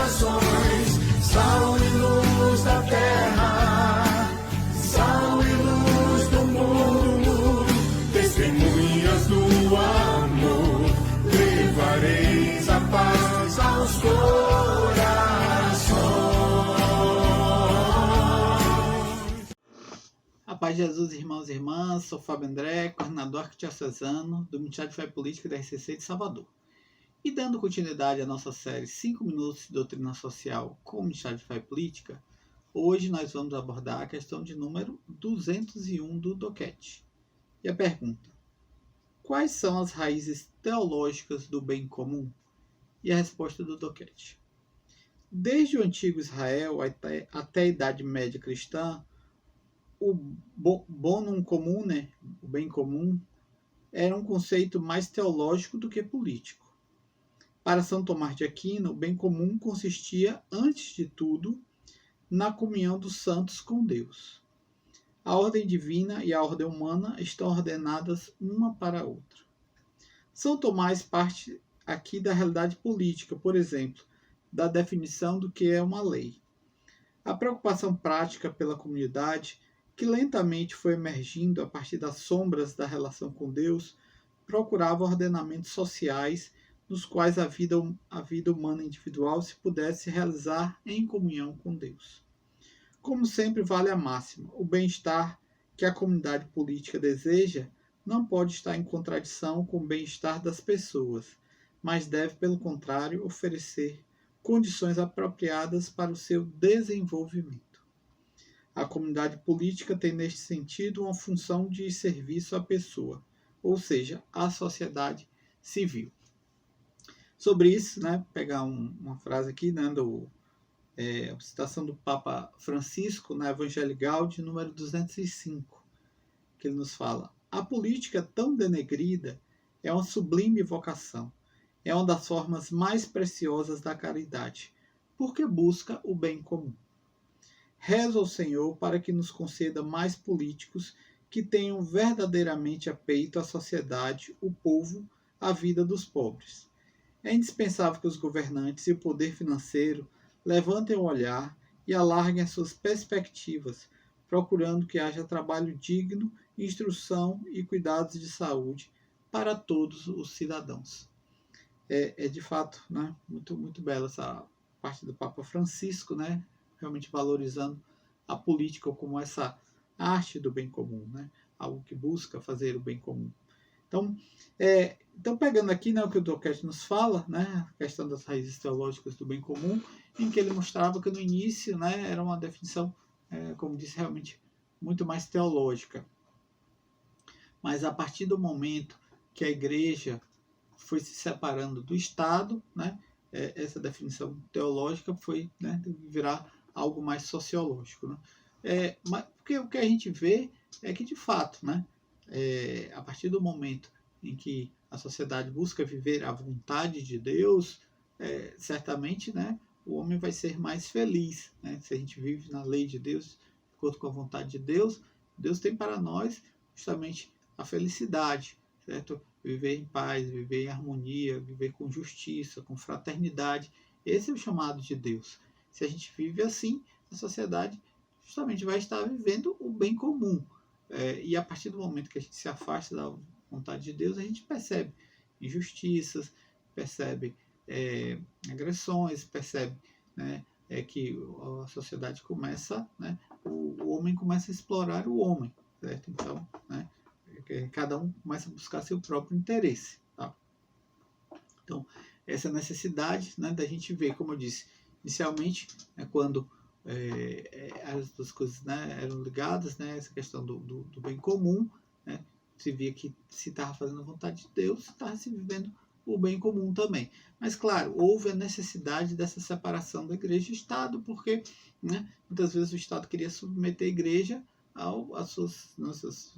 corações, sal e luz da terra, sal e luz do mundo, testemunhas do amor, levareis a paz aos corações. A paz de Jesus, irmãos e irmãs, sou Fábio André, coordenador arquidiocesano do Ministério de Fé e Política da RCC de Salvador. E dando continuidade à nossa série 5 minutos de doutrina social com o Ministério de Fé e Política, hoje nós vamos abordar a questão de número 201 do DOCAT. E a pergunta: quais são as raízes teológicas do bem comum? E a resposta do DOCAT: desde o antigo Israel até a Idade Média cristã, o bonum comune, o bem comum, era um conceito mais teológico do que político. Para São Tomás de Aquino, o bem comum consistia, antes de tudo, na comunhão dos santos com Deus. A ordem divina e a ordem humana estão ordenadas uma para a outra. São Tomás parte aqui da realidade política, por exemplo, da definição do que é uma lei. A preocupação prática pela comunidade, que lentamente foi emergindo a partir das sombras da relação com Deus, procurava ordenamentos sociais nos quais a vida humana individual se pudesse realizar em comunhão com Deus. Como sempre, vale a máxima: o bem-estar que a comunidade política deseja não pode estar em contradição com o bem-estar das pessoas, mas deve, pelo contrário, oferecer condições apropriadas para o seu desenvolvimento. A comunidade política tem, neste sentido, uma função de serviço à pessoa, ou seja, à sociedade civil. Sobre isso, pegar uma frase aqui, a citação do Papa Francisco na Evangelii Gaudium, número 205, que ele nos fala: a política tão denegrida é uma sublime vocação, é uma das formas mais preciosas da caridade, porque busca o bem comum. Rezo ao Senhor para que nos conceda mais políticos que tenham verdadeiramente a peito a sociedade, o povo, a vida dos pobres. É indispensável que os governantes e o poder financeiro levantem o olhar e alarguem as suas perspectivas, procurando que haja trabalho digno, instrução e cuidados de saúde para todos os cidadãos. É de fato, muito, muito bela essa parte do Papa Francisco, realmente valorizando a política como essa arte do bem comum, algo que busca fazer o bem comum. Então pegando aqui o que o DOCAT nos fala, a questão das raízes teológicas do bem comum, em que ele mostrava que no início era uma definição, como disse, realmente muito mais teológica. Mas a partir do momento que a igreja foi se separando do Estado, essa definição teológica foi virar algo mais sociológico. Mas porque o que a gente vê é que, de fato, a partir do momento em que a sociedade busca viver a vontade de Deus, certamente o homem vai ser mais feliz. Se a gente vive na lei de Deus, de acordo com a vontade de Deus, Deus tem para nós justamente a felicidade, certo? Viver em paz, viver em harmonia, viver com justiça, com fraternidade. Esse é o chamado de Deus. Se a gente vive assim, a sociedade justamente vai estar vivendo o bem comum. E a partir do momento que a gente se afasta da vontade de Deus, a gente percebe injustiças, percebe agressões, percebe que a sociedade começa, o homem começa a explorar o homem, certo? Então, cada um começa a buscar seu próprio interesse. Tá? Então, essa necessidade da gente ver, como eu disse, inicialmente, quando as duas coisas eram ligadas, essa questão do bem comum, se via que se estava fazendo a vontade de Deus, estava se vivendo o bem comum também. Mas, claro, houve a necessidade dessa separação da igreja e do Estado, porque muitas vezes o Estado queria submeter a igreja às suas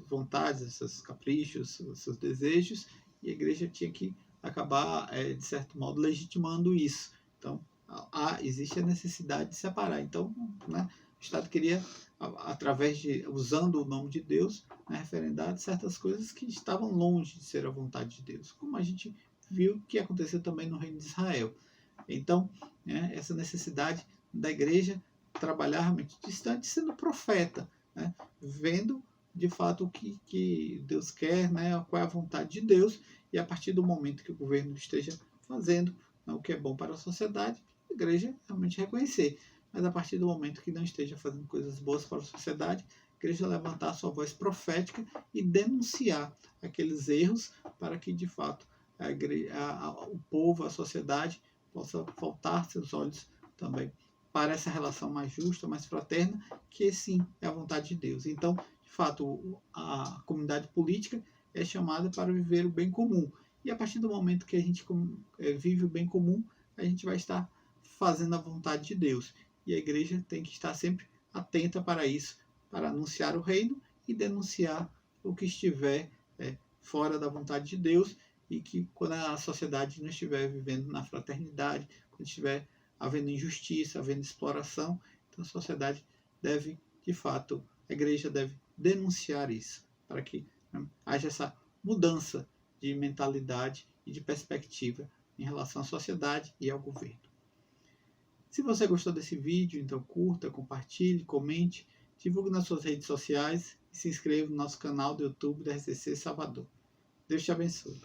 vontades, aos seus caprichos, aos seus desejos, e a igreja tinha que acabar, de certo modo, legitimando isso. Então, existe a necessidade de separar. Então, o Estado queria, usando o nome de Deus, referendar certas coisas que estavam longe de ser a vontade de Deus, como a gente viu que aconteceu também no reino de Israel. Então, né, essa necessidade da igreja trabalhar realmente distante, sendo profeta, né, vendo de fato o que Deus quer, né, qual é a vontade de Deus, e a partir do momento que o governo esteja fazendo, né, o que é bom para a sociedade, a igreja realmente reconhecer. Mas a partir do momento que não esteja fazendo coisas boas para a sociedade, a igreja levantar a sua voz profética e denunciar aqueles erros para que de fato o povo, a sociedade possa voltar seus olhos também para essa relação mais justa, mais fraterna, que sim é a vontade de Deus. Então, de fato, a comunidade política é chamada para viver o bem comum. E a partir do momento que a gente vive o bem comum, a gente vai estar fazendo a vontade de Deus. E a igreja tem que estar sempre atenta para isso, para anunciar o reino e denunciar o que estiver fora da vontade de Deus, e que quando a sociedade não estiver vivendo na fraternidade, quando estiver havendo injustiça, havendo exploração, então a sociedade deve, de fato, a igreja deve denunciar isso, para que haja essa mudança de mentalidade e de perspectiva em relação à sociedade e ao governo. Se você gostou desse vídeo, então curta, compartilhe, comente, divulgue nas suas redes sociais e se inscreva no nosso canal do YouTube da RCC Salvador. Deus te abençoe.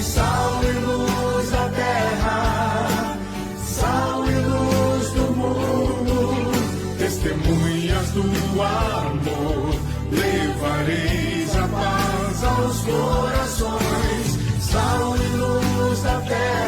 Sal e luz da terra, sal e luz do mundo, testemunhas do amor, levareis a paz aos corações, sal e luz da terra.